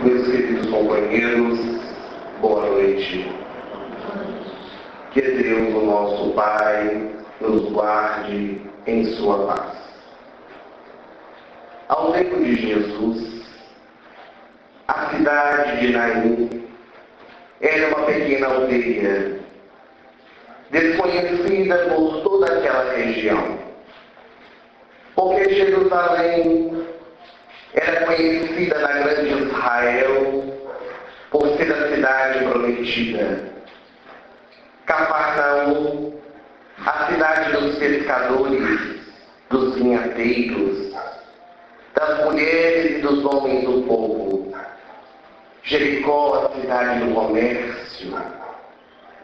Meus queridos companheiros, boa noite. Que Deus, o nosso Pai, nos guarde em sua paz. Ao tempo de Jesus, a cidade de Naim era uma pequena aldeia, desconhecida por toda aquela região, porque Jerusalém era conhecida na grande Israel por ser a cidade prometida. Cafarnaum, a cidade dos pescadores, dos vinhateiros, das mulheres e dos homens do povo. Jericó, a cidade do comércio.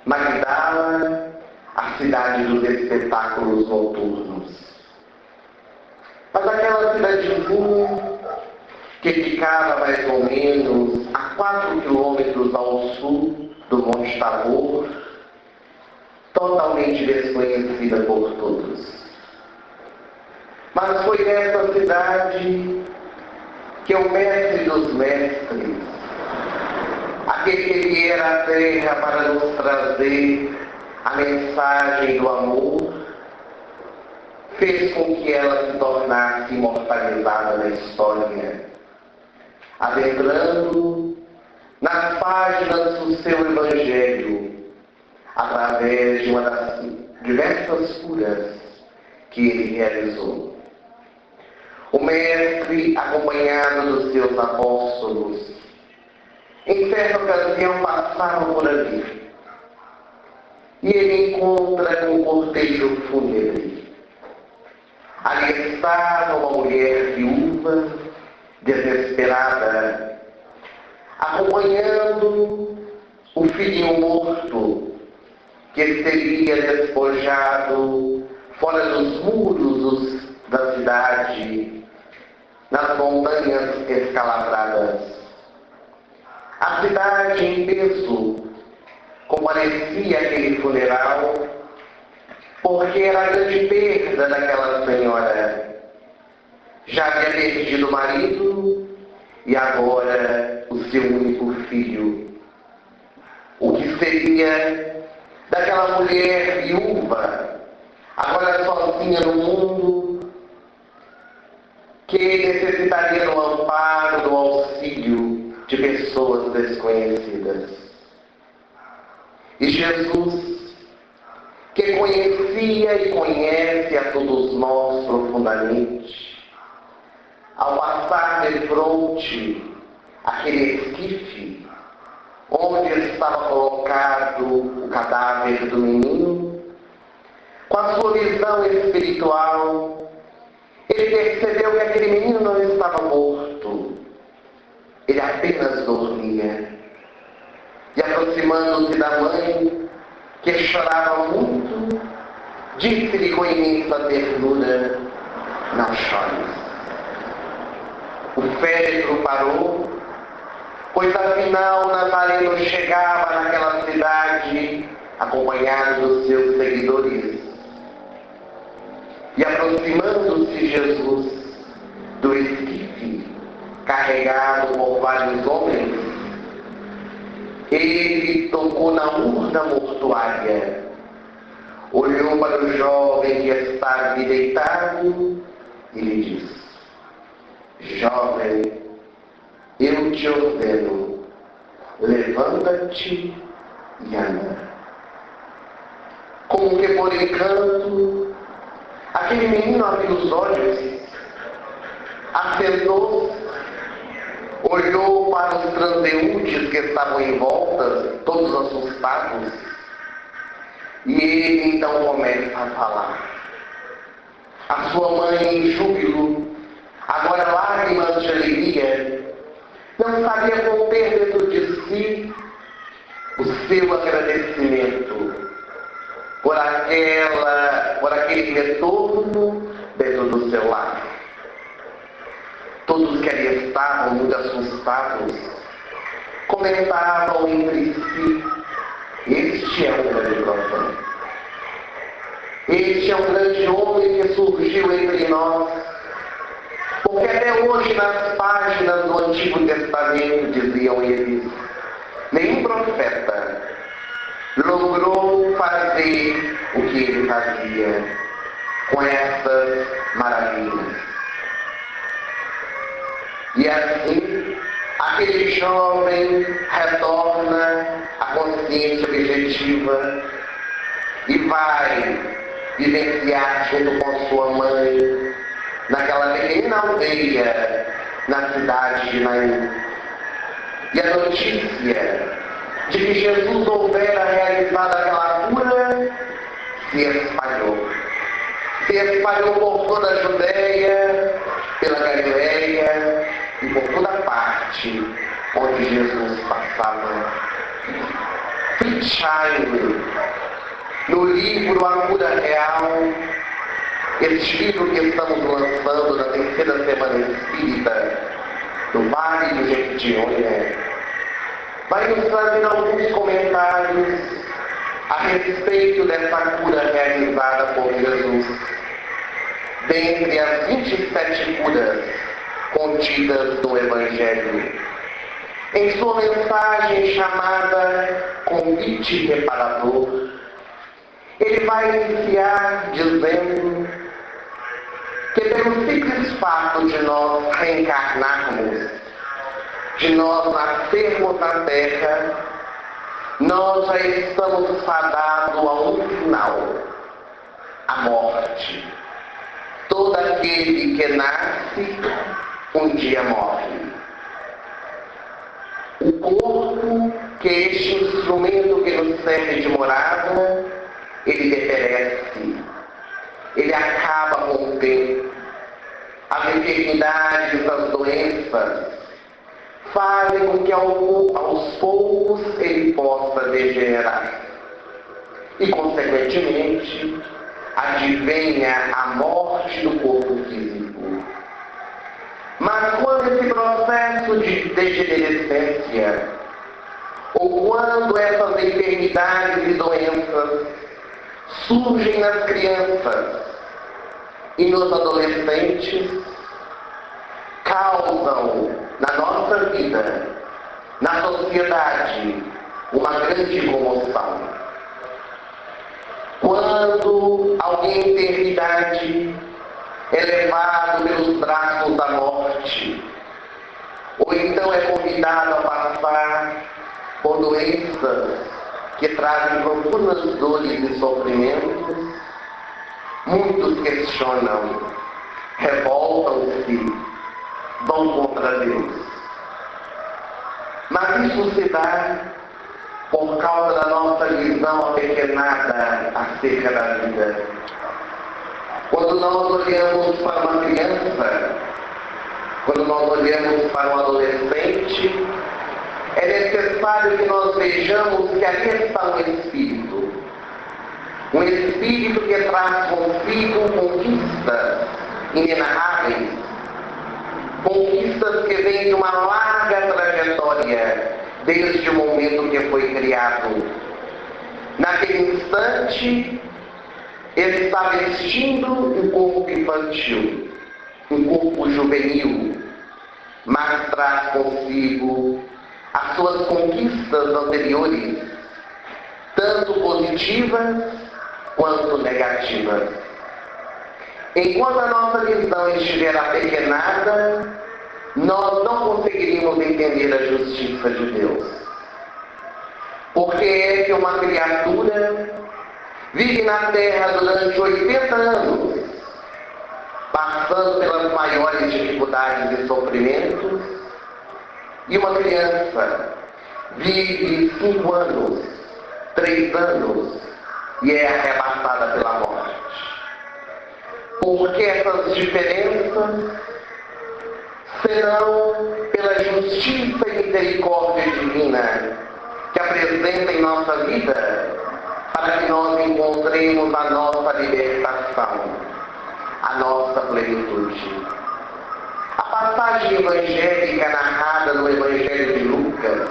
Magdala, a cidade dos espetáculos noturnos. Mas aquela cidadezinha que ficava mais ou menos a 4 quilômetros ao sul do Monte Tabor, totalmente desconhecida por todos. Mas foi nessa cidade que o mestre dos mestres, aquele que viera à terra para nos trazer a mensagem do amor, fez com que ela se tornasse imortalizada na história, adentrando nas páginas do seu Evangelho, através de uma das diversas curas que ele realizou. O Mestre, acompanhado dos seus apóstolos, em certa ocasião passaram por ali, e ele encontra um cortejo fúnebre. Ali estava uma mulher viúva, desesperada, acompanhando o filhinho morto que seria despojado fora dos muros da cidade, nas montanhas escalabradas. A cidade em peso comparecia àquele funeral, porque era a grande perda daquela senhora. Já havia perdido o marido e agora o seu único filho. O que seria daquela mulher viúva, agora sozinha no mundo, que necessitaria do amparo, do auxílio de pessoas desconhecidas. E Jesus, que conhecia e conhece a todos nós profundamente, ao passar de fronte aquele esquife onde estava colocado o cadáver do menino, com a sua visão espiritual, ele percebeu que aquele menino não estava morto, ele apenas dormia. E aproximando-se da mãe, que chorava muito, disse-lhe com imensa ternura: não chores. O féretro parou, pois afinal Nazareno chegava naquela cidade acompanhado dos seus seguidores. E aproximando-se Jesus do esquife, carregado por vários homens, ele tocou na urna mortuária, olhou para o jovem que estava ali deitado e lhe disse: jovem, eu te ordeno, levanta-te e anda. Como que por encanto, aquele menino abriu os olhos, assentou, olhou para os transeuntes que estavam em volta, todos assustados, e ele então começa a falar. A sua mãe, em júbilo, agora lágrimas de alegria, não sabia conter dentro de si o seu agradecimento por aquele retorno dentro do seu lar. Todos que ali estavam muito assustados comentavam entre si: este é um grande profeta. Este é um grande homem que surgiu entre nós, Porque até hoje, nas páginas do Antigo Testamento, diziam eles, nenhum profeta logrou fazer o que ele fazia com essas maravilhas. E assim, aquele jovem retorna à consciência objetiva e vai vivenciar junto com sua mãe naquela pequena aldeia na cidade de Naim. E a notícia de que Jesus houvera realizado aquela cura se espalhou. Se espalhou por toda a Judéia, pela Galileia e por toda parte onde Jesus passava. Fritz-Heim, no livro A Cura Real, este livro que estamos lançando na terceira semana espírita do Vale do Jequitinhonha, vai nos trazer alguns comentários a respeito dessa cura realizada por Jesus, dentre as 27 curas contidas no Evangelho. Em sua mensagem chamada Convite Reparador, ele vai iniciar dizendo que pelo simples fato de nós reencarnarmos, de nós nascermos na Terra, nós já estamos fadados a um final, a morte. Todo aquele que nasce, um dia morre. O corpo, que é este instrumento que nos serve de morada, ele deperece. Ele acaba com o tempo. As enfermidades, as doenças, fazem com que aos poucos ele possa degenerar. E, consequentemente, advenha a morte do corpo físico. Mas quando esse processo de degenerescência, ou quando essas enfermidades e doenças surgem nas crianças e nos adolescentes, causam na nossa vida, na sociedade, uma grande comoção. Quando alguém tem idade é levado pelos braços da morte, ou então é convidado a passar por doenças que trazem profundas dores e sofrimentos, muitos questionam, revoltam-se, vão contra Deus. Mas isso se dá por causa da nossa visão apequenada acerca da vida. Quando nós olhamos para uma criança, quando nós olhamos para um adolescente, é necessário que nós vejamos que ali está um espírito. Um espírito que traz consigo conquistas inenarráveis, conquistas que vêm de uma larga trajetória, desde o momento que foi criado. Naquele instante, ele está vestindo um corpo infantil, um corpo juvenil, mas traz consigo as suas conquistas anteriores, tanto positivas quanto negativas. Enquanto a nossa visão estiver apequenada, nós não conseguiríamos entender a justiça de Deus. Porque é que uma criatura vive na Terra durante 80 anos, passando pelas maiores dificuldades e sofrimentos, e uma criança vive 5 anos, 3 anos, e é arrebatada pela morte. Porque essas diferenças serão pela justiça e misericórdia divina que apresenta em nossa vida, para que nós encontremos a nossa libertação, a nossa plenitude. A passagem evangélica narrada no Evangelho de Lucas,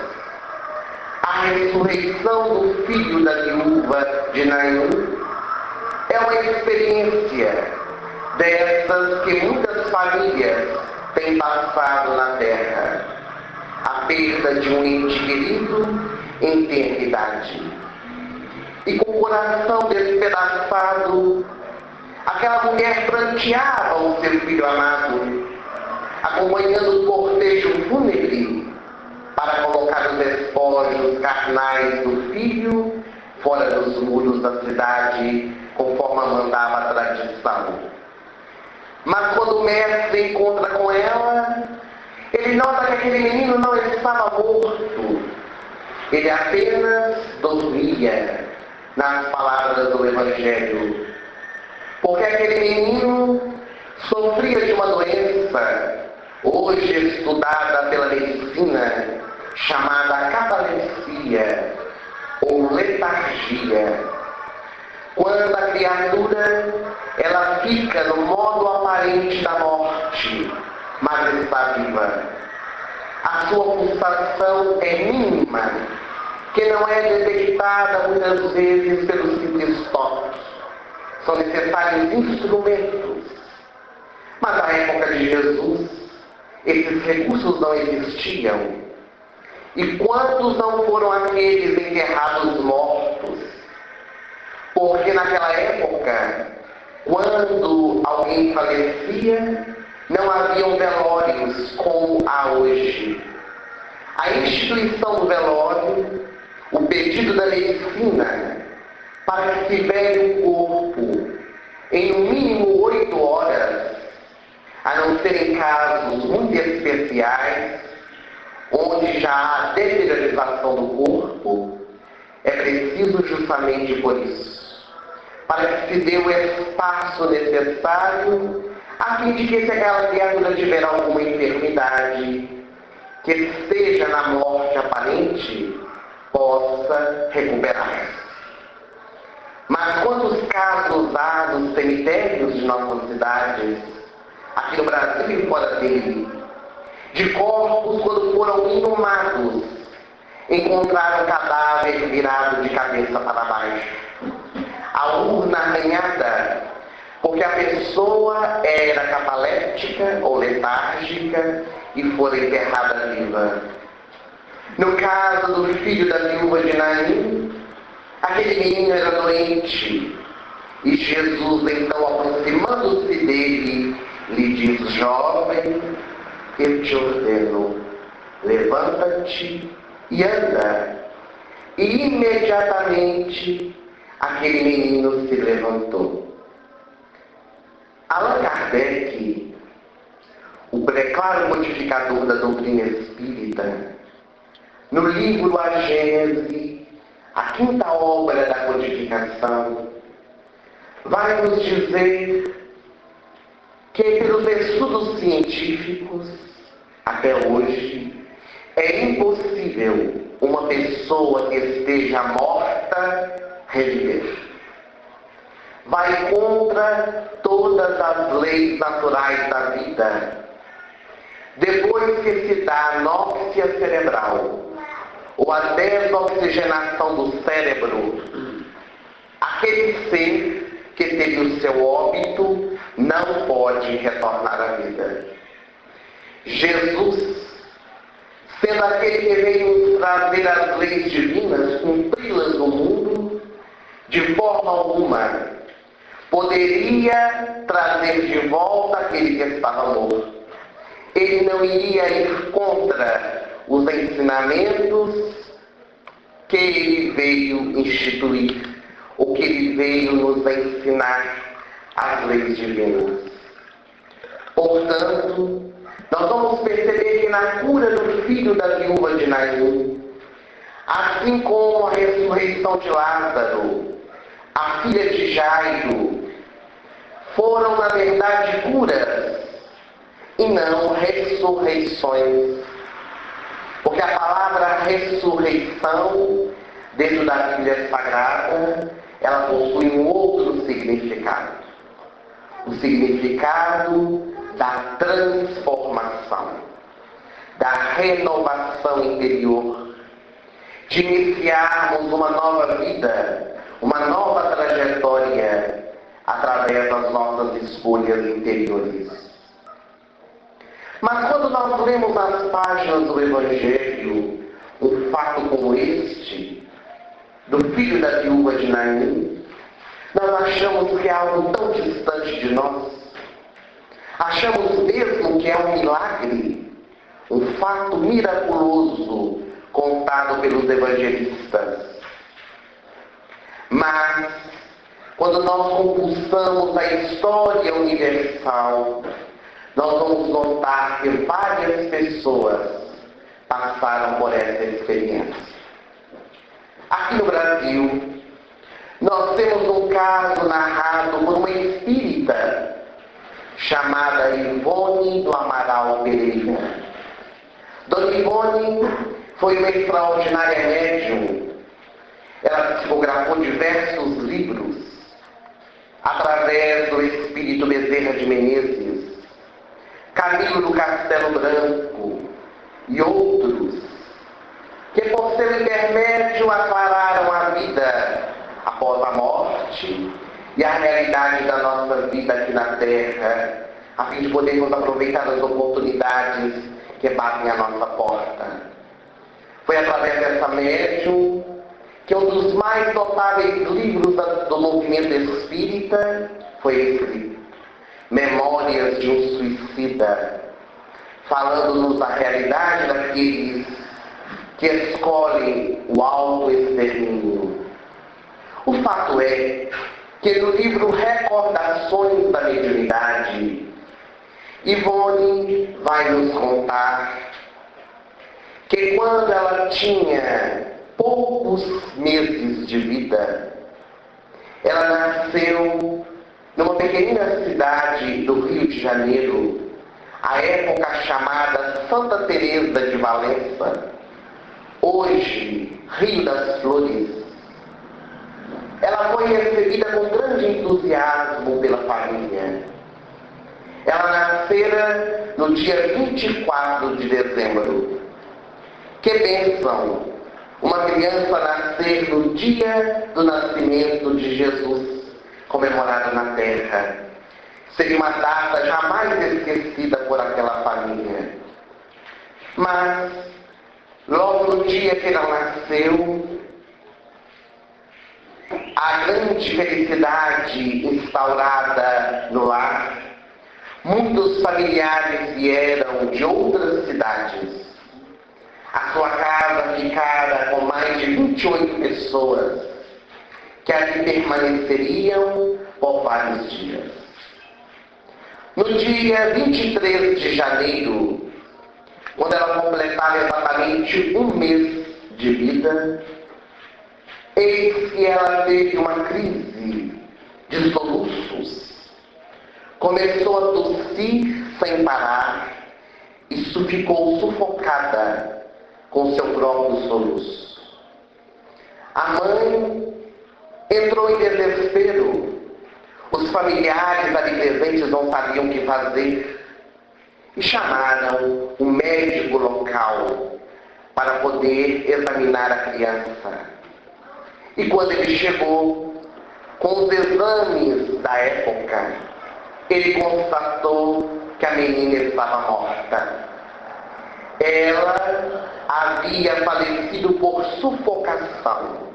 a ressurreição do filho da viúva de Naim, é uma experiência dessas que muitas famílias tem passado na terra a perda de um ente querido em eternidade. E com o coração despedaçado, aquela mulher pranteava o seu filho amado, acompanhando o cortejo fúnebre para colocar os despojos carnais do filho fora dos muros da cidade, conforme mandava a tradição. Mas quando o mestre encontra com ela, ele nota que aquele menino não estava morto. Ele apenas dormia, nas palavras do Evangelho. Porque aquele menino sofria de uma doença, hoje estudada pela medicina, chamada catalepsia ou letargia. Quando a criatura, ela fica no modo aparente da morte, mas está viva. A sua pulsação é mínima, que não é detectada muitas vezes pelos simples toques. São necessários instrumentos. Mas na época de Jesus, esses recursos não existiam. E quantos não foram aqueles enterrados mortos? Porque naquela época, quando alguém falecia, não haviam velórios como há hoje. A instituição do velório, o pedido da medicina, para que se vele o corpo em no mínimo 8 horas, a não ser em casos muito especiais, onde já há deteriorização do corpo, é preciso justamente por isso, para que se dê o espaço necessário, a fim de que se aquela criatura tiver alguma enfermidade, que esteja na morte aparente, possa recuperar-se. Mas quantos casos há nos cemitérios de nossas cidades, aqui no Brasil e fora dele, de corpos, quando foram inhumados, encontraram o cadáver virado de cabeça para baixo, a urna arranhada, porque a pessoa era cataléptica ou letárgica e foi enterrada viva. No caso do filho da viúva de Naim, aquele menino era doente, e Jesus, então, aproximando-se dele, lhe diz: jovem, eu te ordeno, levanta-te e anda. E imediatamente aquele menino se levantou. Allan Kardec, o preclaro modificador da doutrina espírita, no livro A Gênese, a quinta obra da codificação, vai nos dizer que pelos estudos científicos, até hoje, é impossível uma pessoa que esteja morta reviver. Vai contra todas as leis naturais da vida. Depois que se dá a anóxia cerebral, ou a desoxigenação do cérebro, aquele ser que teve o seu óbito não pode retornar à vida. Jesus, sendo aquele que veio nos trazer as leis divinas, cumpri-las no mundo, de forma alguma poderia trazer de volta aquele que estava morto. Ele não iria ir contra os ensinamentos que ele veio instituir, o que ele veio nos ensinar, as leis divinas. Portanto, nós vamos perceber que na cura do filho da viúva de Naim, assim como a ressurreição de Lázaro, a filha de Jairo, foram na verdade curas e não ressurreições. Porque a palavra ressurreição, dentro da Bíblia Sagrada, ela possui um outro significado. O significado da transformação, da renovação interior, de iniciarmos uma nova vida, uma nova trajetória, através das nossas escolhas interiores. Mas quando nós lemos as páginas do Evangelho, um fato como este, do filho da viúva de Naim, nós achamos que é algo tão distante de nós. Achamos mesmo que é um milagre, um fato miraculoso contado pelos evangelistas. Mas, quando nós compulsamos a história universal, nós vamos notar que várias pessoas passaram por essa experiência. Aqui no Brasil, nós temos um caso narrado por uma espírita chamada Ivone do Amaral Pereira. Dona Ivone foi uma extraordinária médium. Ela psicografou diversos livros através do espírito Bezerra de Menezes, Camilo do Castelo Branco e outros, que por seu intermédio aclararam a vida após a morte e a realidade da nossa vida aqui na Terra, a fim de podermos aproveitar as oportunidades que batem à nossa porta. Foi através dessa médium que um dos mais notáveis livros do movimento espírita foi escrito, Memórias de um Suicida, falando-nos da realidade daqueles que escolhem o autoextermínio. O fato é que no livro Recordações da Mediunidade, Ivone vai nos contar que quando ela tinha poucos meses de vida, ela nasceu numa pequena cidade do Rio de Janeiro, à época chamada Santa Teresa de Valença, hoje Rio das Flores. Ela foi recebida com grande entusiasmo pela família. Ela nascera no dia 24 de dezembro. Que bênção! Uma criança nascer no dia do nascimento de Jesus, comemorado na terra. Seria uma data jamais esquecida por aquela família. Mas, logo no dia que ela nasceu, a grande felicidade instaurada no lar, muitos familiares vieram de outras cidades. A sua casa ficara com mais de 28 pessoas, que ali permaneceriam por vários dias. No dia 23 de janeiro, quando ela completava exatamente um mês de vida, eis que ela teve uma crise de soluços. Começou a tossir sem parar e ficou sufocada com seu próprio soluço. A mãe entrou em desespero. Os familiares ali presentes não sabiam o que fazer e chamaram o médico local para poder examinar a criança. E quando ele chegou, com os exames da época, ele constatou que a menina estava morta. Ela havia falecido por sufocação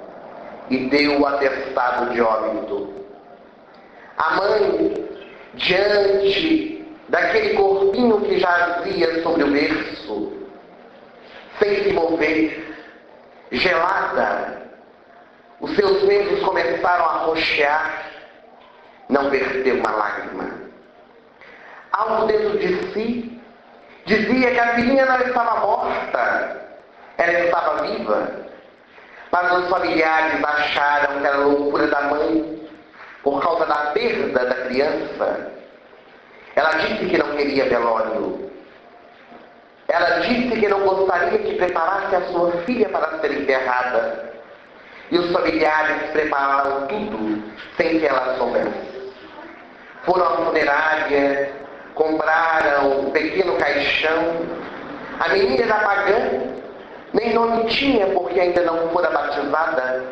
e deu o atestado de óbito. A mãe, diante daquele corpinho que jazia sobre o berço, sem se mover, gelada, os seus membros começaram a roxear, não verteu uma lágrima. Algo dentro de si dizia que a filhinha não estava morta, ela estava viva. Mas os familiares acharam que era loucura da mãe por causa da perda da criança. Ela disse que não queria velório. Ela disse que não gostaria que preparasse a sua filha para ser enterrada. E os familiares prepararam tudo sem que ela soubesse. Foram à funerária, compraram um pequeno caixão. A menina era pagã, nem nome tinha porque ainda não fora batizada.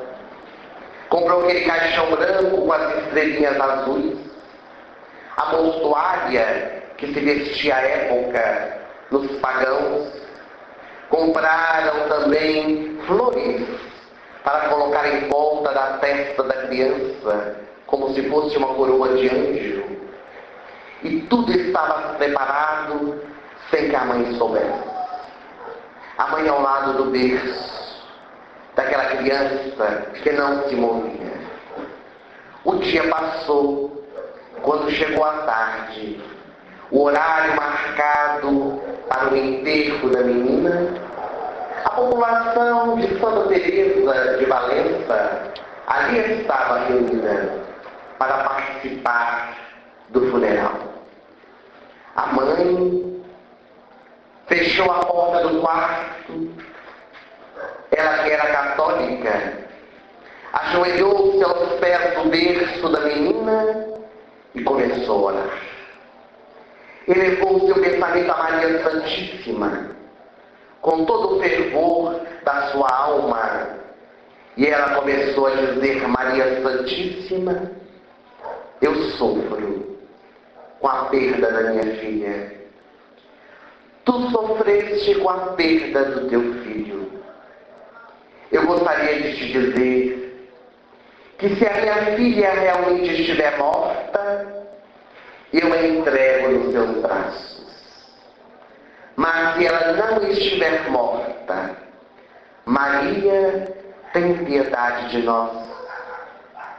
Comprou aquele caixão branco com as estrelinhas azuis. A mostruária que se vestia à época nos pagãos, compraram também flores para colocar em volta da testa da criança, como se fosse uma coroa de anjo. E tudo estava preparado sem que a mãe soubesse. A mãe ao lado do berço daquela criança que não se movia. O dia passou. Quando chegou a tarde, o horário marcado para o enterro da menina, a população de Santa Teresa de Valença ali estava reunida para participar do funeral. A mãe fechou a porta do quarto. Ela, que era católica, ajoelhou-se aos pés do berço da menina e começou a orar. Elevou seu pensamento a Maria Santíssima, com todo o fervor da sua alma, e ela começou a dizer: Maria Santíssima, eu sofro com a perda da minha filha. Tu sofreste com a perda do teu filho. Eu gostaria de te dizer que se a minha filha realmente estiver morta, eu a entrego nos seus braços. Mas se ela não estiver morta, Maria, tem piedade de nós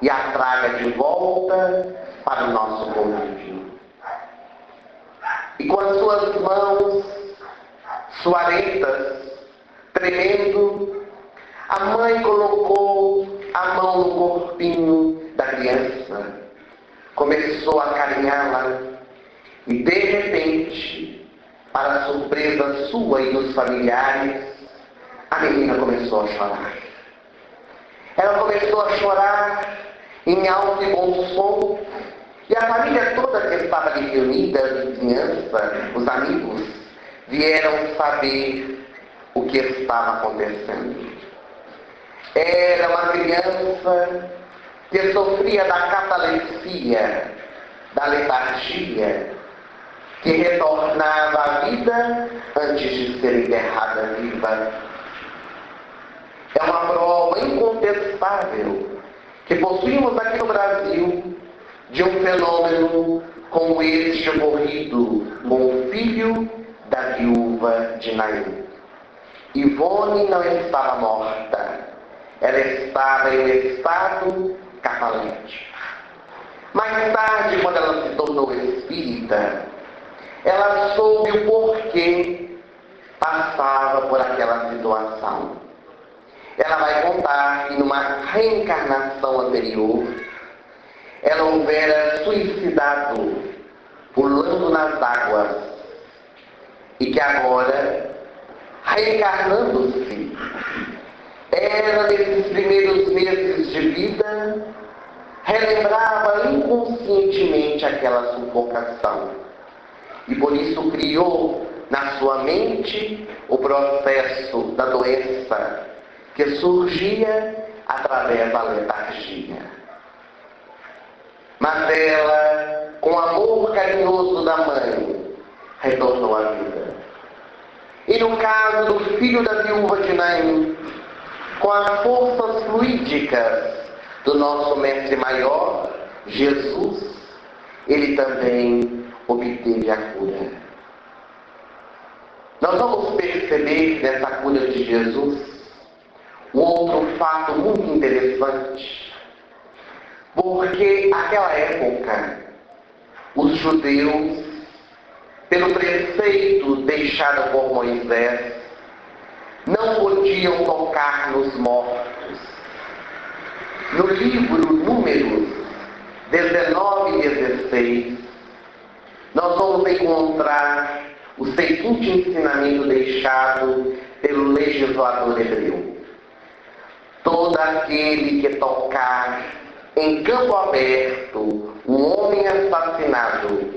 e a traga de volta para o nosso convívio. E com as suas mãos suarentas, tremendo, a mãe colocou a mão no corpinho da criança, começou a acarinhá-la e, de repente, para surpresa sua e dos familiares, a menina começou a chorar. Ela começou a chorar em alto e bom som, e a família toda que estava ali reunida, a vizinhança, os amigos, vieram saber o que estava acontecendo. Era uma criança que sofria da catalepsia, da letargia, que retornava à vida antes de ser enterrada viva. É uma prova incontestável que possuímos aqui no Brasil de um fenômeno como este ocorrido com o filho da viúva de Naim. Ivone não estava morta. Ela estava em um estado catalético. Mais tarde, quando ela se tornou espírita, ela soube o porquê passava por aquela situação. Ela vai contar que numa reencarnação anterior, ela houvera suicidado pulando nas águas e que agora, reencarnando-se, ela, nesses primeiros meses de vida, relembrava inconscientemente aquela sufocação. E por isso criou na sua mente o processo da doença que surgia através da letargia. Mas ela, com o amor carinhoso da mãe, retornou à vida. E no caso do filho da viúva de Naim, com as forças fluídicas do nosso mestre maior, Jesus, ele também obteve a cura. Nós vamos perceber nessa cura de Jesus um outro fato muito interessante, porque naquela época os judeus, pelo preceito deixado por Moisés, não podiam tocar nos mortos. No livro Números 19 e 16, nós vamos encontrar o seguinte ensinamento deixado pelo legislador hebreu: todo aquele que tocar em campo aberto um homem assassinado,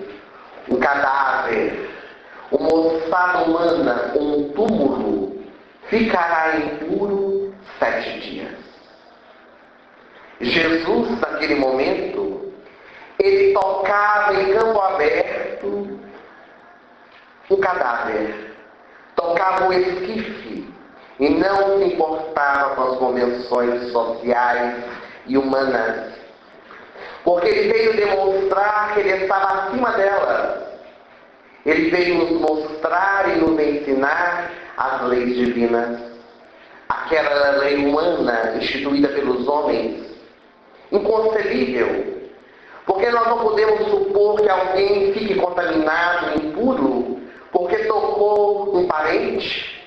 um cadáver, uma ossada humana, um túmulo, ficará impuro 7 dias. Jesus, naquele momento, ele tocava em campo aberto um cadáver, tocava o esquife e não se importava com as convenções sociais e humanas, porque ele veio demonstrar que ele estava acima delas. Ele veio nos mostrar e nos ensinar as leis divinas, aquela lei humana instituída pelos homens, inconcebível, porque nós não podemos supor que alguém fique contaminado, impuro, porque tocou um parente,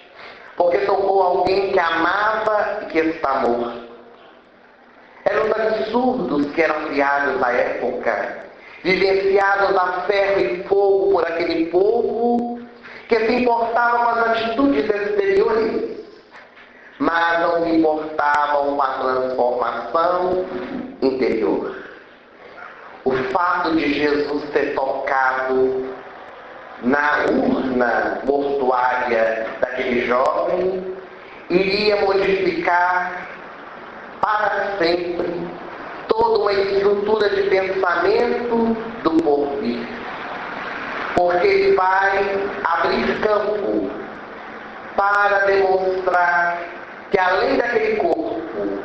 porque tocou alguém que amava e que está morto. Eram os absurdos que eram criados na época, vivenciados a ferro e fogo por aquele povo que se importava com as atitudes exteriores, mas não se importavam com a transformação interior. O fato de Jesus ter tocado na urna mortuária daquele jovem iria modificar para sempre toda uma estrutura de pensamento do porvir, porque ele vai abrir campo para demonstrar que além daquele corpo,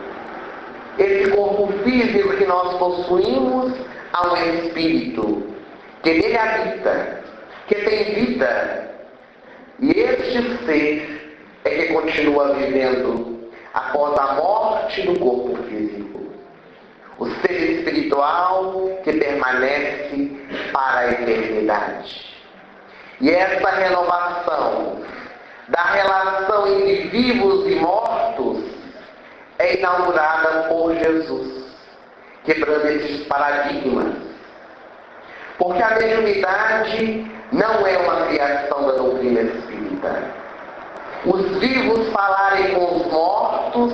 esse corpo físico que nós possuímos, há um espírito que nele habita, que tem vida, e este ser é que continua vivendo após a morte do corpo físico. O ser espiritual que permanece para a eternidade. E essa renovação da relação entre vivos e mortos é inaugurada por Jesus, quebrando esses paradigmas. Porque a mediunidade não é uma criação da doutrina espírita. Os vivos falarem com os mortos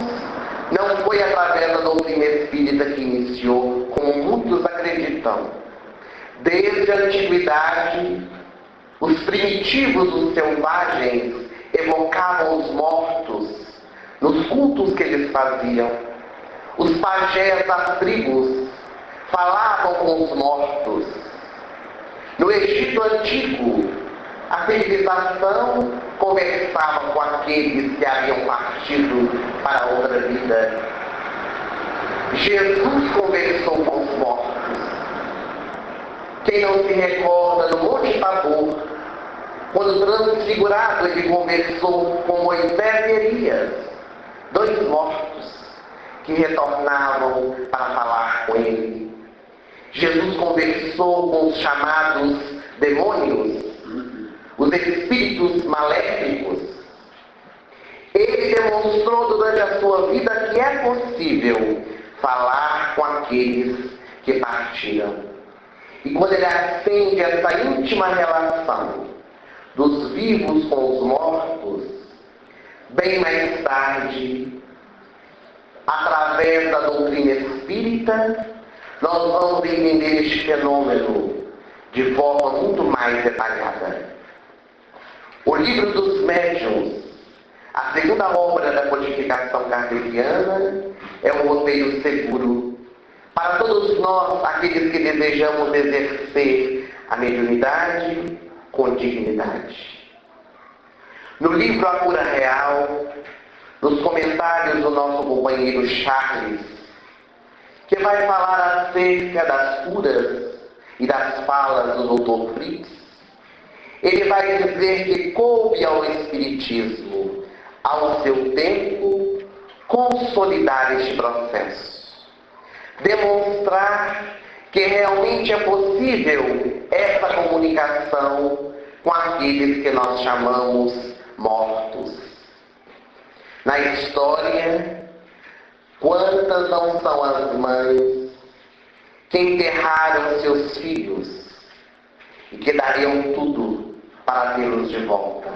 não foi através da doutrina espírita que iniciou, como muitos acreditam. Desde a antiguidade, os primitivos, os selvagens, evocavam os mortos nos cultos que eles faziam. Os pajés das tribos falavam com os mortos. No Egito Antigo, a civilização conversava com aqueles que haviam partido para outra vida. Jesus conversou com os mortos. Quem não se recorda no Monte Tabor, quando transfigurado ele conversou com Moisés e Elias, dois mortos que retornavam para falar com ele. Jesus conversou com os chamados demônios, os espíritos maléficos. Ele demonstrou durante a sua vida que é possível falar com aqueles que partiram. E quando ele acende essa íntima relação dos vivos com os mortos, bem mais tarde, através da doutrina espírita, nós vamos entender este fenômeno de forma muito mais detalhada. O Livro dos Médiuns, a segunda obra da codificação kardeciana, é um roteiro seguro para todos nós, aqueles que desejamos exercer a mediunidade com dignidade. No livro A Cura Real, nos comentários do nosso companheiro Charles, que vai falar acerca das curas e das falas do Dr. Fritz, ele vai dizer que coube ao Espiritismo, ao seu tempo, consolidar este processo. Demonstrar que realmente é possível essa comunicação com aqueles que nós chamamos mortos. Na história, quantas não são as mães que enterraram seus filhos e que dariam tudo para tê-los de volta?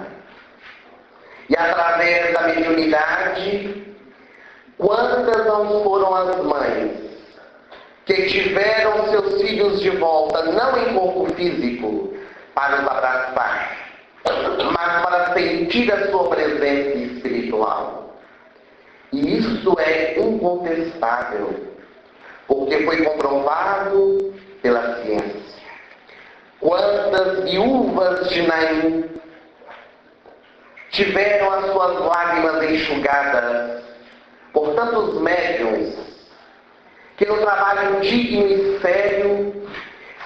E através da mediunidade, quantas não foram as mães que tiveram seus filhos de volta, não em corpo físico, para os abraçar, mas para sentir a sua presença espiritual? E isso é incontestável, porque foi comprovado pela ciência. Quantas viúvas de Naim tiveram as suas lágrimas enxugadas por tantos médiuns que no trabalho digno e sério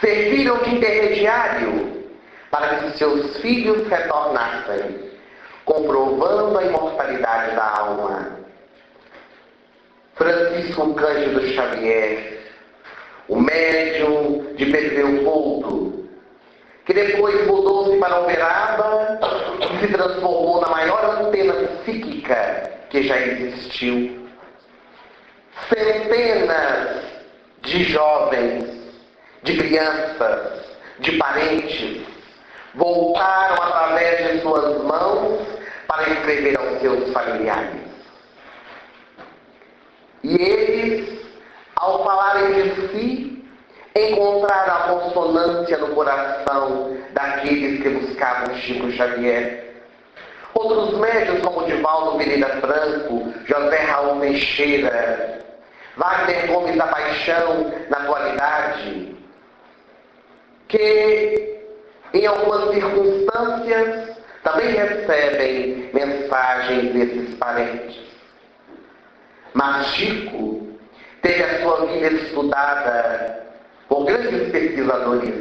serviram de intermediário para que seus filhos retornassem, comprovando a imortalidade da alma. Francisco Cândido Xavier, o médium de Pedro Leopoldo, que depois mudou-se para Uberaba e se transformou na maior antena psíquica que já existiu. Centenas de jovens, de crianças, de parentes, voltaram através de suas mãos para escrever aos seus familiares. E eles, ao falarem de si, encontraram a consonância no coração daqueles que buscavam Chico Xavier. Outros médiuns, como Divaldo Pereira Franco, José Raul Teixeira, Wagner Gomes da Paixão, na atualidade, que em algumas circunstâncias também recebem mensagens desses parentes. Mas Chico teve a sua vida estudada por grandes pesquisadores,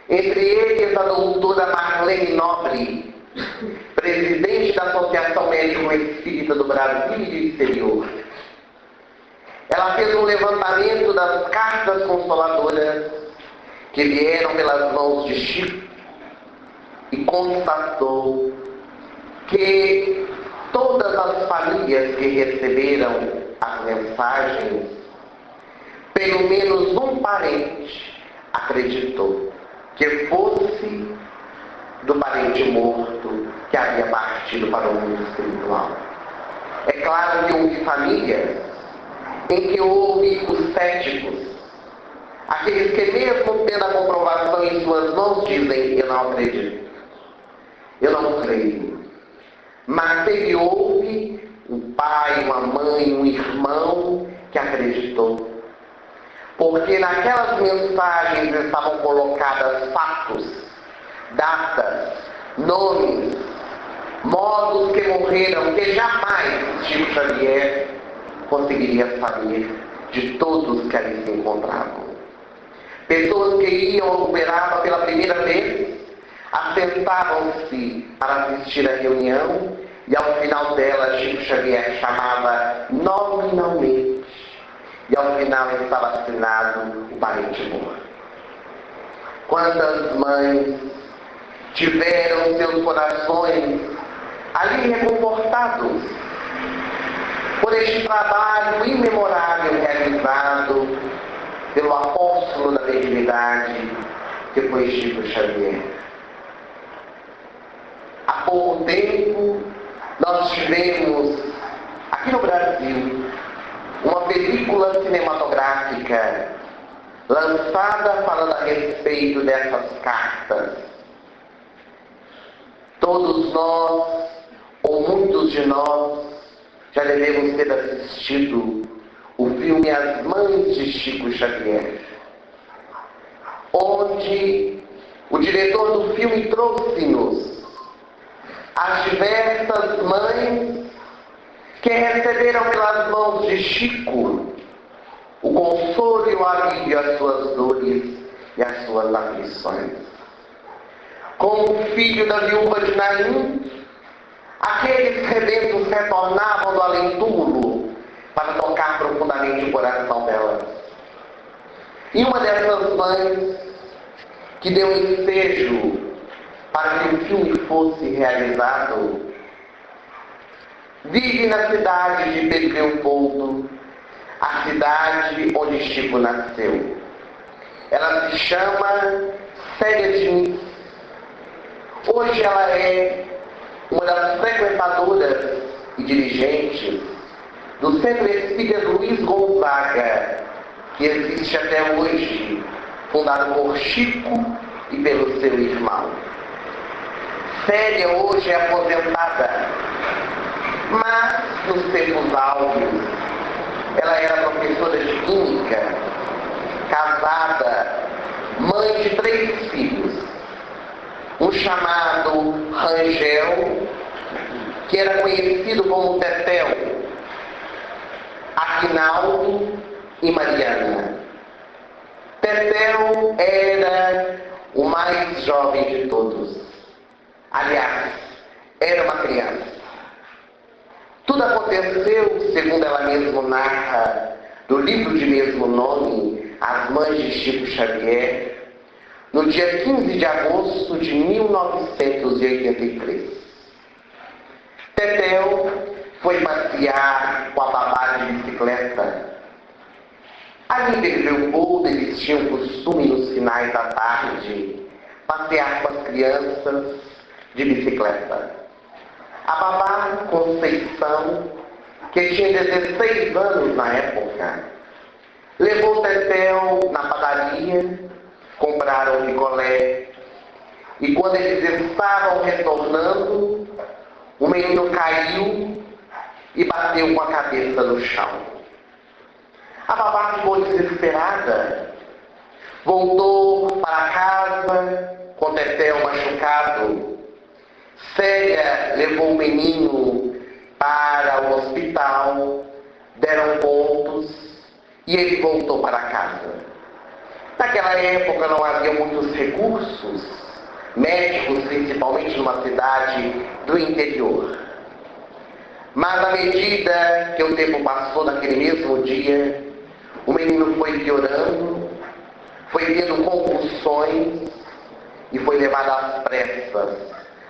entre eles a doutora Marlene Nobre, presidente da Associação Médico Espírita do Brasil e do exterior. Ela fez um levantamento das cartas consoladoras que vieram pelas mãos de Chico e constatou que todas as famílias que receberam as mensagens, pelo menos um parente acreditou que fosse do parente morto que havia partido para o mundo espiritual. É claro que houve famílias em que houve os céticos, aqueles que mesmo tendo a comprovação em suas mãos dizem: eu não acredito, eu não creio. Mas houve um pai, uma mãe, um irmão que acreditou. Porque naquelas mensagens estavam colocadas fatos, datas, nomes, modos que morreram, que jamais Chico Xavier conseguiria saber de todos que ali se encontravam. Pessoas que iam ao Uberaba pela primeira vez, assentavam-se para assistir a reunião e ao final dela Chico Xavier chamava nominalmente e ao final estava assinado o parente morto. Quantas mães tiveram seus corações ali reconfortados por este trabalho imemorável realizado pelo apóstolo da mediunidade que foi Chico Xavier. Há pouco tempo nós tivemos aqui no Brasil uma película cinematográfica lançada falando a respeito dessas cartas. Todos nós, ou muitos de nós, já devemos ter assistido o filme As Mães de Chico Xavier, onde o diretor do filme trouxe-nos as diversas mães que receberam pelas mãos de Chico o consolo e o alívio às suas dores e às suas aflições. Como o filho da viúva de Naim, aqueles rebentos retornavam do além-túmulo para tocar profundamente o coração delas. E uma dessas mães que deu ensejo para que o filme fosse realizado vive na cidade de Pedro Leopoldo, a cidade onde Chico nasceu. Ela se chama Célia Diniz. Hoje ela é uma das frequentadoras e dirigentes do Centro Espírita Luiz Gonzaga, que existe até hoje, fundado por Chico e pelo seu irmão. Célia hoje é aposentada, mas nos tempos áureos ela era professora de química, casada, mãe de 3 filhos. Um chamado Rangel, que era conhecido como Tetel, Aquinaldo e Mariana. Tetel era o mais jovem de todos. Aliás, era uma criança. Tudo aconteceu, segundo ela mesma narra, do livro de mesmo nome, As Mães de Chico Xavier, no dia 15 de agosto de 1983. Tetel foi passear com a babá de bicicleta. Ali em Leopoldo eles tinham costume nos finais da tarde passear com as crianças de bicicleta. A babá Conceição, que tinha 16 anos na época, levou Tetel na padaria, compraram picolé, e quando eles estavam retornando, o menino caiu e bateu com a cabeça no chão. A babá ficou desesperada, voltou para casa com Tetel machucado. Célia levou o menino para o hospital, deram pontos e ele voltou para casa. Naquela época não havia muitos recursos médicos, principalmente numa cidade do interior. Mas à medida que o tempo passou naquele mesmo dia, o menino foi piorando, foi tendo convulsões e foi levado às pressas,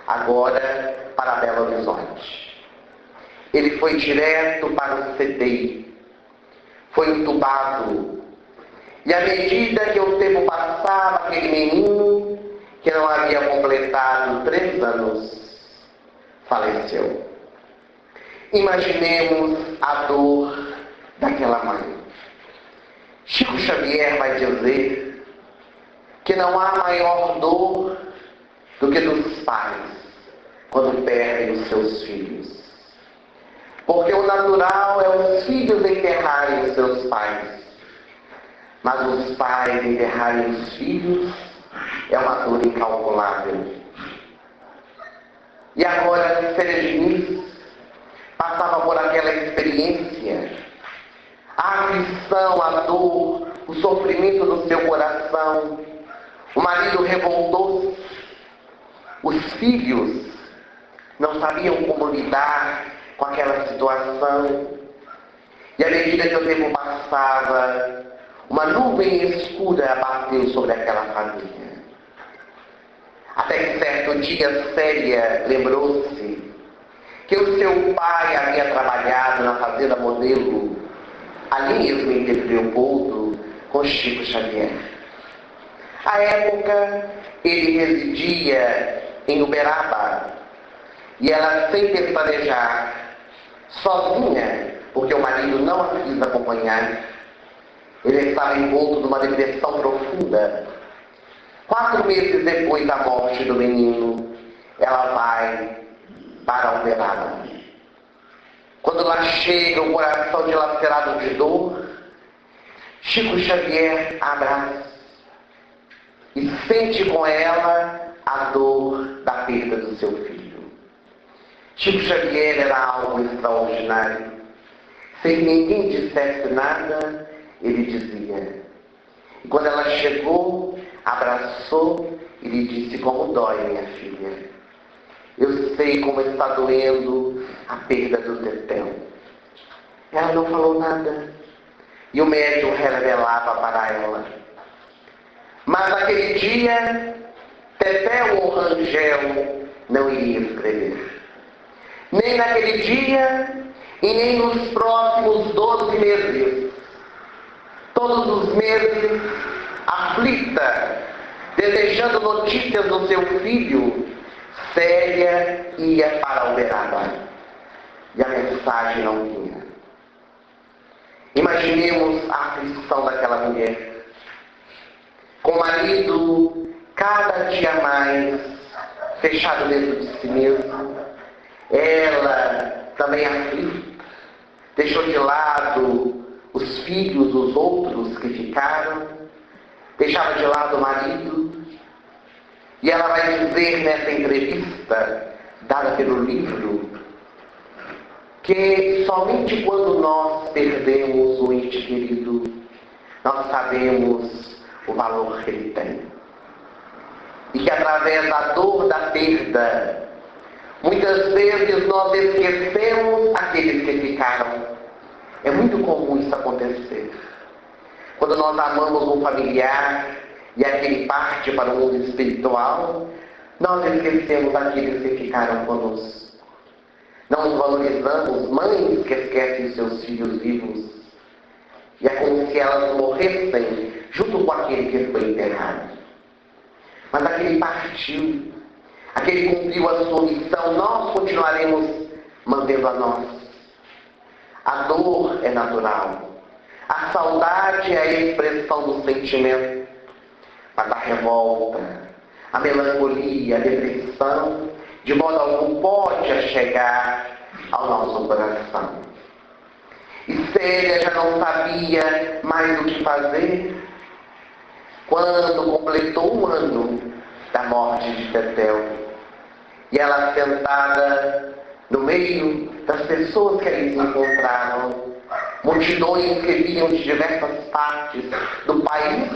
agora para Belo Horizonte. Ele foi direto para o CTI, foi entubado, e à medida que o tempo passava, aquele menino, que não havia completado 3 anos, faleceu. Imaginemos a dor daquela mãe. Chico Xavier vai dizer que não há maior dor do que dos pais quando perdem os seus filhos. Porque o natural é os filhos enterrarem os seus pais. Mas os pais enterrarem os filhos é uma dor incalculável. E agora, Diniz passava por aquela experiência, a aflição, a dor, o sofrimento do seu coração. O marido revoltou-se, os filhos não sabiam como lidar com aquela situação. E à medida que o tempo passava, uma nuvem escura abateu sobre aquela família. Até que certo dia Célia lembrou-se que o seu pai havia trabalhado na fazenda Modelo, ali mesmo em Leopoldo, com Chico Xavier. À época, ele residia em Uberaba, e ela, sem pestanejar, sozinha, porque o marido não a quis acompanhar, ele estava envolto numa depressão profunda. 4 meses depois da morte do menino, ela vai para Uberaba. Quando lá chega, o coração dilacerado de dor, Chico Xavier abraça e sente com ela a dor da perda do seu filho. Chico Xavier era algo extraordinário. Sem que ninguém dissesse nada, ele dizia. E quando ela chegou, abraçou e lhe disse: como dói, minha filha. Eu sei como está doendo a perda do Tetel. Ela não falou nada. E o médium revelava para ela. Mas naquele dia, Tetel ou Rangel não iria escrever. Nem naquele dia e nem nos próximos 12 meses. Todos os meses, aflita, desejando notícias do seu filho, Célia ia para Uberaba. E a mensagem não vinha. Imaginemos a aflição daquela mulher. Com o marido cada dia mais fechado dentro de si mesmo, ela também aflita, deixou de lado os filhos, os outros que ficaram, deixava de lado o marido, e ela vai dizer nessa entrevista, dada pelo livro que somente quando nós perdemos um ente querido, nós sabemos o valor que ele tem. E que através da dor da perda, muitas vezes nós esquecemos aqueles que ficaram. É muito comum isso acontecer. Quando nós amamos um familiar e aquele parte para o mundo espiritual, nós esquecemos aqueles que ficaram conosco. Não nos valorizamos, mães que esquecem os seus filhos vivos. E é como se elas morressem junto com aquele que foi enterrado. Mas aquele partiu, aquele cumpriu a sua missão, nós continuaremos mantendo a nossa. A dor é natural. A saudade é a expressão do sentimento. Mas a revolta, a melancolia, a depressão, de modo algum pode chegar ao nosso coração. E Célia já não sabia mais o que fazer quando completou um ano da morte de Tetel. E ela sentada no meio das pessoas que ali se encontravam, multidões que vinham de diversas partes do país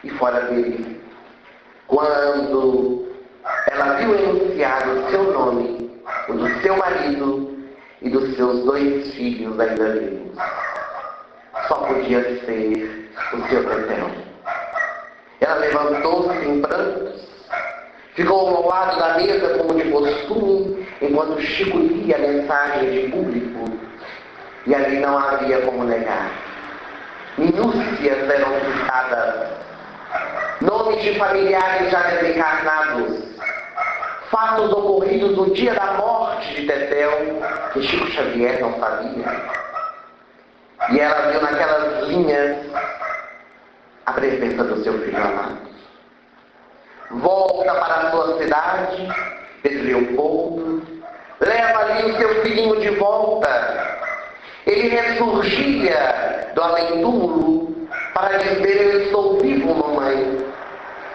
e fora dele. Quando ela viu enunciado o seu nome, o do seu marido e dos seus 2 filhos ainda vivos, só podia ser o seu Tetel. Ela levantou-se em prantos, ficou ao lado da mesa como de costume, enquanto Chico lia a mensagem de público, e ali não havia como negar. Minúcias eram citadas, nomes de familiares já desencarnados, fatos ocorridos no dia da morte de Tetel, que Chico Xavier não sabia. E ela viu naquelas linhas a presença do seu filho amado. Volta para a sua cidade, Pedro Leopoldo, leva ali o seu filhinho de volta. Ele ressurgia do além-túmulo para dizer: eu estou vivo, mamãe.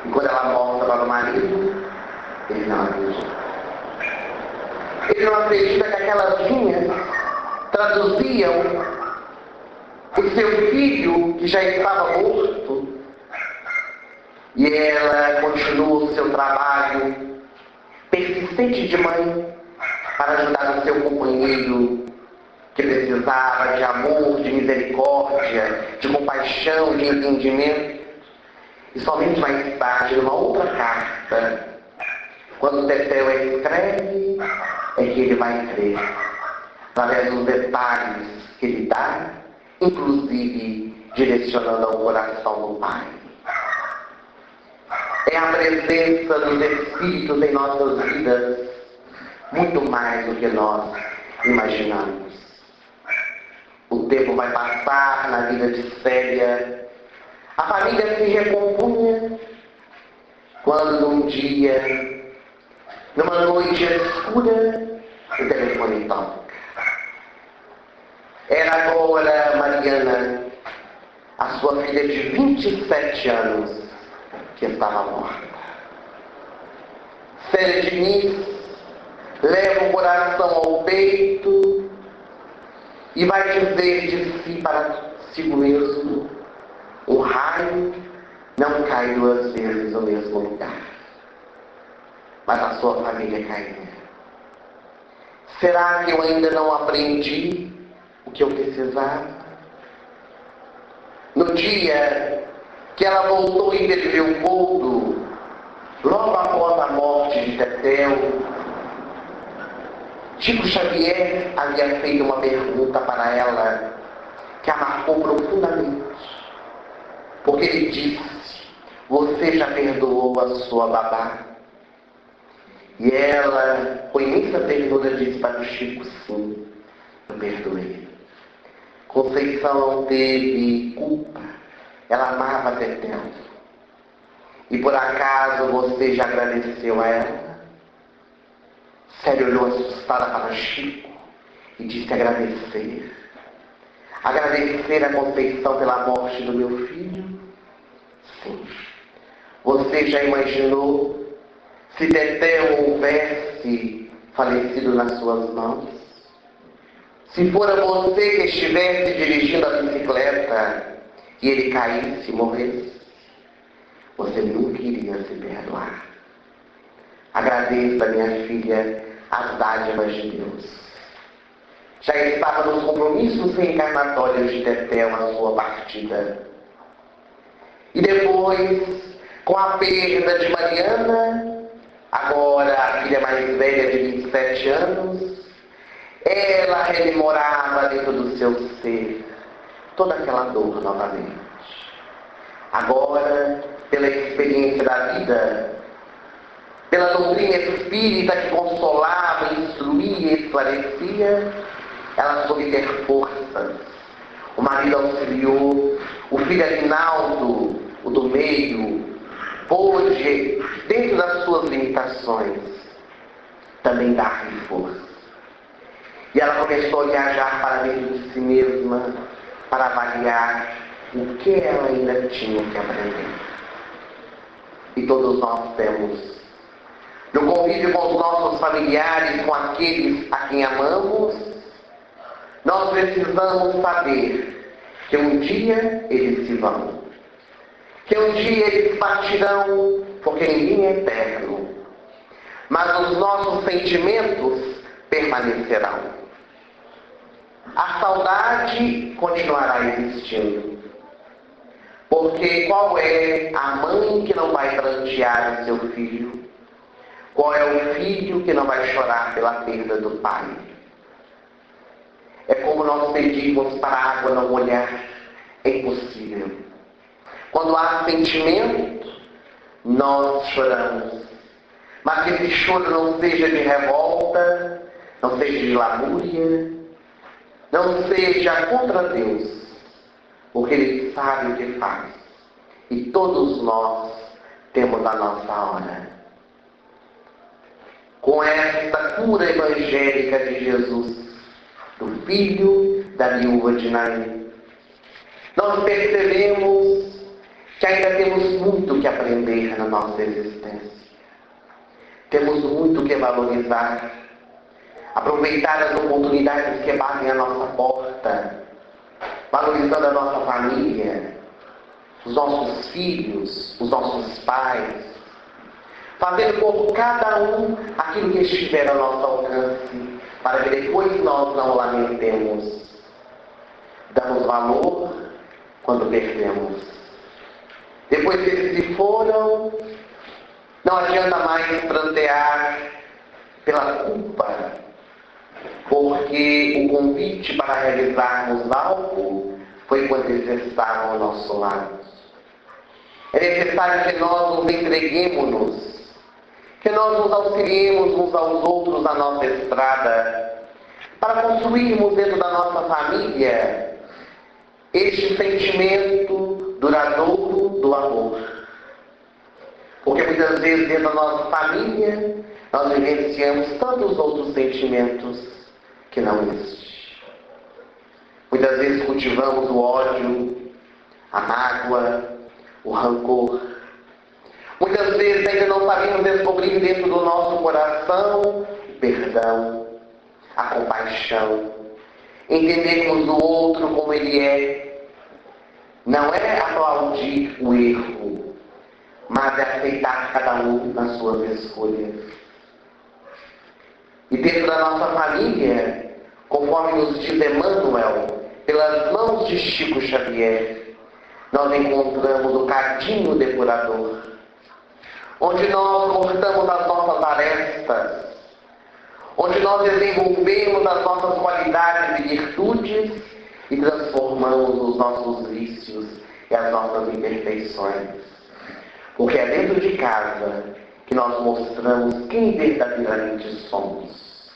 E quando ela volta para o marido, ele não acredita. Ele não acredita que aquelas linhas traduziam o seu filho que já estava morto. E ela continua o seu trabalho persistente de mãe para ajudar o seu companheiro que precisava de amor, de misericórdia, de compaixão, de entendimento. E somente mais tarde, numa outra carta, quando Tetel escreve, é que ele vai crer, através dos detalhes que ele dá, inclusive direcionando ao coração do Pai. É a presença dos Espíritos em nossas vidas, muito mais do que nós imaginamos. O tempo vai passar na vida de Célia. A família se recompunha quando um dia, numa noite escura, o telefone toca. Era agora Mariana, a sua filha de 27 anos, que estava morta. Célia Diniz leva o coração ao peito e vai dizer de si para si mesmo: o raio não cai 2 vezes no mesmo lugar. Mas a sua família caiu. Será que eu ainda não aprendi o que eu precisava? No dia que ela voltou em Pedro Leopoldo, logo após a morte de Tetel, Chico Xavier havia feito uma pergunta para ela que a marcou profundamente. Porque ele disse: você já perdoou a sua babá? E ela, com imensa ternura, disse para o Chico: sim, eu perdoei. Conceição não teve culpa. Ela amava Tetel. E por acaso você já agradeceu a ela? Célia olhou assustada para Chico e disse: agradecer. Agradecer a Conceição pela morte do meu filho? Sim. Você já imaginou se Tetel houvesse falecido nas suas mãos? Se fora você que estivesse dirigindo a bicicleta e ele caísse e morresse, você nunca iria se perdoar. Agradeça, minha filha, as dádivas de Deus. Já estava nos compromissos reencarnatórios de Tetel a sua partida. E depois, com a perda de Mariana, agora a filha mais velha de 27 anos, ela rememorava dentro do seu ser toda aquela dor novamente. Agora, pela experiência da vida, pela doutrina espírita que consolava, instruía e esclarecia, ela soube ter forças. O marido auxiliou, o filho Aguinaldo, o do meio, pôde, dentro das suas limitações, também dar-lhe força. E ela começou a viajar para dentro de si mesma, para avaliar o que ela ainda tinha que aprender. E todos nós temos, no convívio com os nossos familiares, com aqueles a quem amamos, nós precisamos saber que um dia eles se vão. Que um dia eles partirão, porque ninguém é eterno. Mas os nossos sentimentos permanecerão. A saudade continuará existindo. Porque qual é a mãe que não vai prantear o seu filho? Qual é o filho que não vai chorar pela perda do pai? É como nós pedimos para a água não molhar. É impossível. Quando há sentimento, nós choramos. Mas que esse choro não seja de revolta, não seja de lamúria, não seja contra Deus, porque Ele sabe o que faz. E todos nós temos a nossa hora. Com esta cura evangélica de Jesus, do filho da viúva de Naim, nós percebemos que ainda temos muito que aprender na nossa existência. Temos muito que valorizar, aproveitar as oportunidades que batem à nossa porta, valorizando a nossa família, os nossos filhos, os nossos pais, fazendo por cada um aquilo que estiver ao nosso alcance, para que depois nós não lamentemos. Damos valor quando perdemos. Depois que eles se foram, não adianta mais prantear pela culpa, porque o convite para realizarmos algo foi quando eles estavam ao nosso lado. É necessário que nós nos entreguemos, que nós nos auxiliemos uns aos outros na nossa estrada, para construirmos dentro da nossa família este sentimento duradouro do amor. Porque muitas vezes dentro da nossa família nós vivenciamos tantos outros sentimentos que não existem. Muitas vezes cultivamos o ódio, a mágoa, o rancor. Muitas vezes ainda não sabemos descobrir dentro do nosso coração o perdão, a compaixão, entendermos o outro como ele é. Não é aplaudir o erro, mas é aceitar cada um nas suas escolhas. E dentro da nossa família, conforme nos diz Emmanuel, pelas mãos de Chico Xavier, nós encontramos o cadinho depurador, onde nós cortamos as nossas arestas, onde nós desenvolvemos as nossas qualidades e virtudes e transformamos os nossos vícios e as nossas imperfeições. Porque é dentro de casa que nós mostramos quem verdadeiramente somos.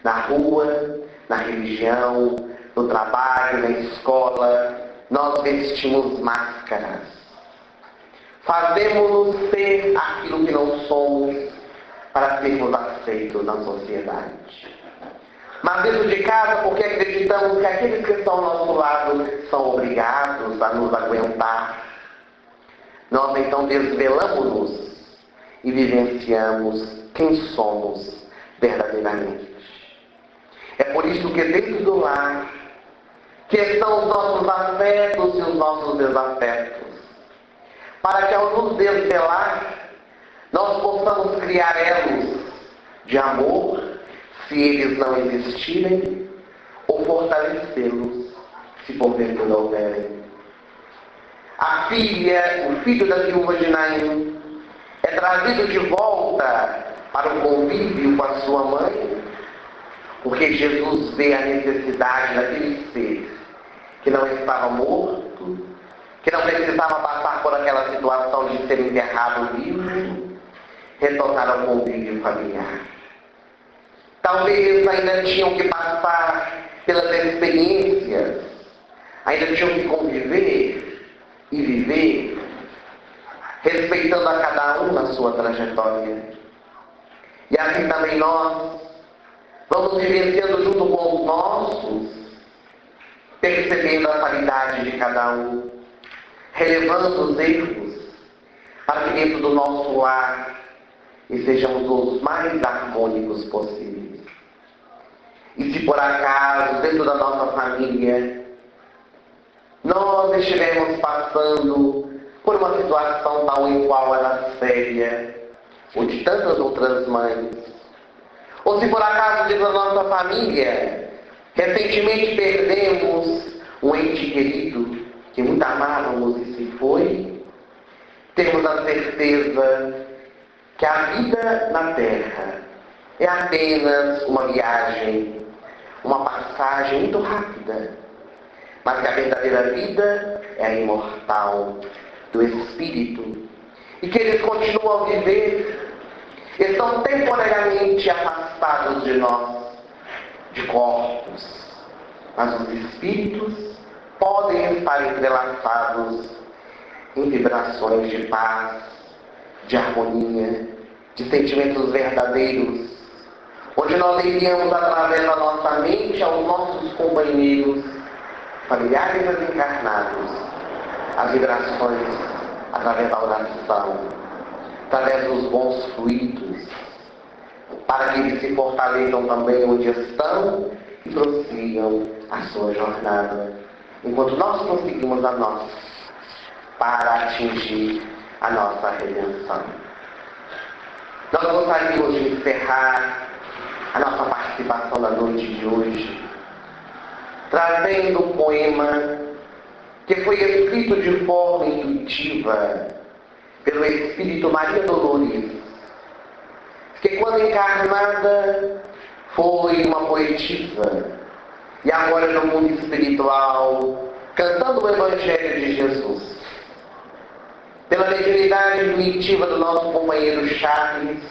Na rua, na religião, no trabalho, na escola, nós vestimos máscaras. Fazemos-nos ser aquilo que não somos para sermos aceitos na sociedade. Mas dentro de casa, porque acreditamos que aqueles que estão ao nosso lado são obrigados a nos aguentar, nós então desvelamos-nos e vivenciamos quem somos verdadeiramente. É por isso que dentro do lar, que estão os nossos afetos e os nossos desafetos, para que ao nos desvelar, nós possamos criar elos de amor, se eles não existirem, ou fortalecê-los, se porventura houverem. A filha, o filho da viúva de Naim, é trazido de volta para o convívio com a sua mãe, porque Jesus vê a necessidade daquele ser que não estava morto, que não precisava passar por aquela situação de ser enterrado vivo, retornar ao convívio familiar. Talvez ainda tinham que passar pelas experiências, ainda tinham que conviver e viver, respeitando a cada um na sua trajetória. E assim também nós vamos vivenciando junto com os nossos, percebendo a qualidade de cada um, relevando os erros, para que dentro do nosso lar sejamos os mais harmônicos possíveis. E se por acaso, dentro da nossa família, nós estivermos passando por uma situação tal e qual a da Célia, ou de tantas outras mães, ou se por acaso dentro da nossa família, recentemente perdemos um ente querido que muito amávamos e se foi, temos a certeza que a vida na Terra é apenas uma viagem, uma passagem muito rápida, mas que a verdadeira vida é a imortal do Espírito, e que eles continuam a viver, estão temporariamente afastados de nós, de corpos, mas os espíritos podem estar entrelaçados em vibrações de paz, de harmonia, de sentimentos verdadeiros, onde nós enviamos através da nossa mente aos nossos companheiros, familiares e encarnados, as vibrações através da oração, através dos bons fluidos, para que eles se fortaleçam também onde estão e prossigam a sua jornada, enquanto nós prosseguimos a nossa, para atingir a nossa redenção. Nós gostaríamos de encerrar a nossa participação da noite de hoje, trazendo um poema que foi escrito de forma intuitiva pelo Espírito Maria Dolores, que quando encarnada foi uma poetisa, e agora no mundo espiritual, cantando o Evangelho de Jesus. Pela mediunidade intuitiva do nosso companheiro Charles,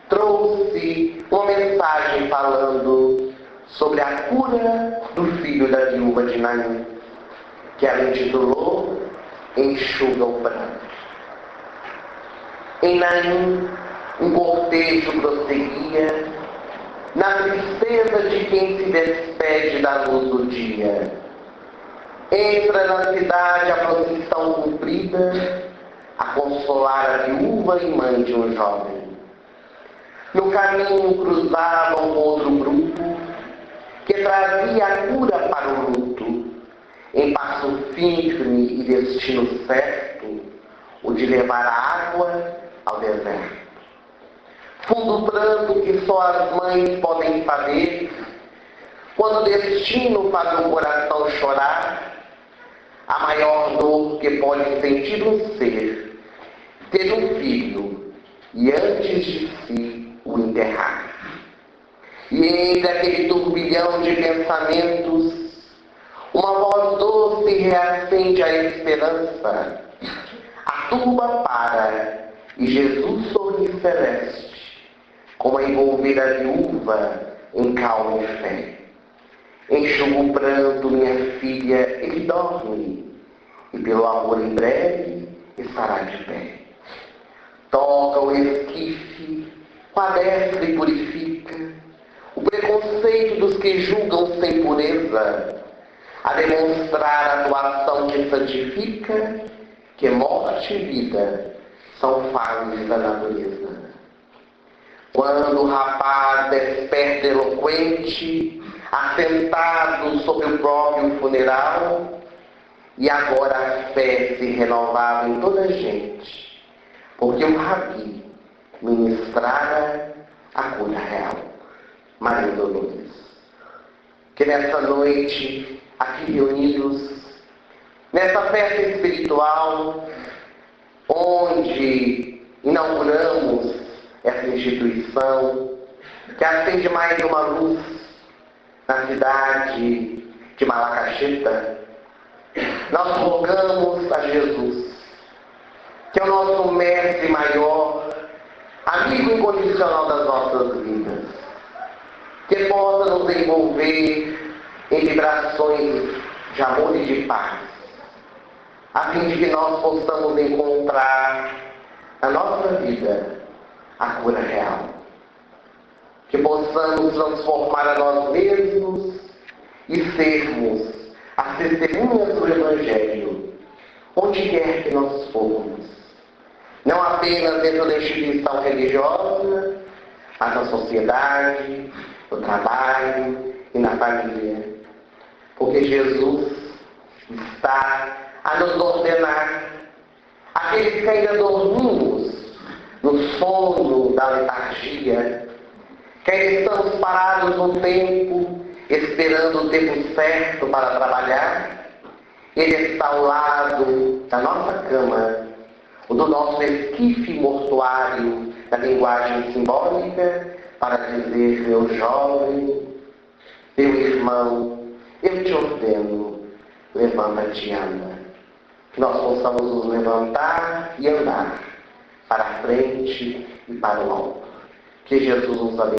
trouxe uma mensagem falando sobre a cura do filho da viúva de Naim, que ela intitulou Enxuga o Pranto. Em Naim, um cortejo prosseguia, na tristeza de quem se despede da luz do dia. Entra na cidade a procissão cumprida, a consolar a viúva e mãe de um jovem. No caminho cruzavam outro grupo, que trazia a cura para o luto, em passo firme e destino certo, o de levar a água ao deserto. Fundo pranto que só as mães podem saber, quando o destino faz o coração chorar, a maior dor que pode sentir um ser, ter um filho e antes de si o enterrar. E entre aquele turbilhão de pensamentos, uma voz doce reacende a esperança. A turba para e Jesus sorri celeste, como a envolver a viúva em calma e fé. Enxuga o pranto, minha filha, ele dorme, e pelo amor em breve estará de pé. Toca o esquife, com a destra e purifica o preconceito dos que julgam sem pureza, a demonstrar a atuação que santifica, que morte e vida são fases da natureza. Quando o rapaz desperta eloquente, assentado sobre o próprio funeral, e agora a fé se renovava em toda a gente, porque o Rabi ministrara a cura real. Maria Dolores, que nessa noite, aqui reunidos, nessa festa espiritual, onde inauguramos essa instituição, que acende mais uma luz na cidade de Malacacheta, nós rogamos a Jesus, que é o nosso mestre maior, amigo incondicional das nossas vidas, que possa nos envolver em vibrações de amor e de paz, a fim de que nós possamos encontrar na nossa vida a cura real. Que possamos transformar a nós mesmos e sermos as testemunhas do Evangelho, onde quer que nós formos. Não apenas dentro da instituição religiosa, mas na sociedade, no trabalho e na família. Porque Jesus está a nos ordenar. Aqueles que ainda dormimos no sono da letargia, que ainda estamos parados no tempo, esperando o tempo certo para trabalhar, Ele está ao lado da nossa cama, ou do nosso esquife mortuário, na linguagem simbólica, para dizer: meu jovem, meu irmão, eu te ordeno, levanta-te e anda. Que nós possamos nos levantar e andar para a frente e para o alto. Que Jesus nos abençoe.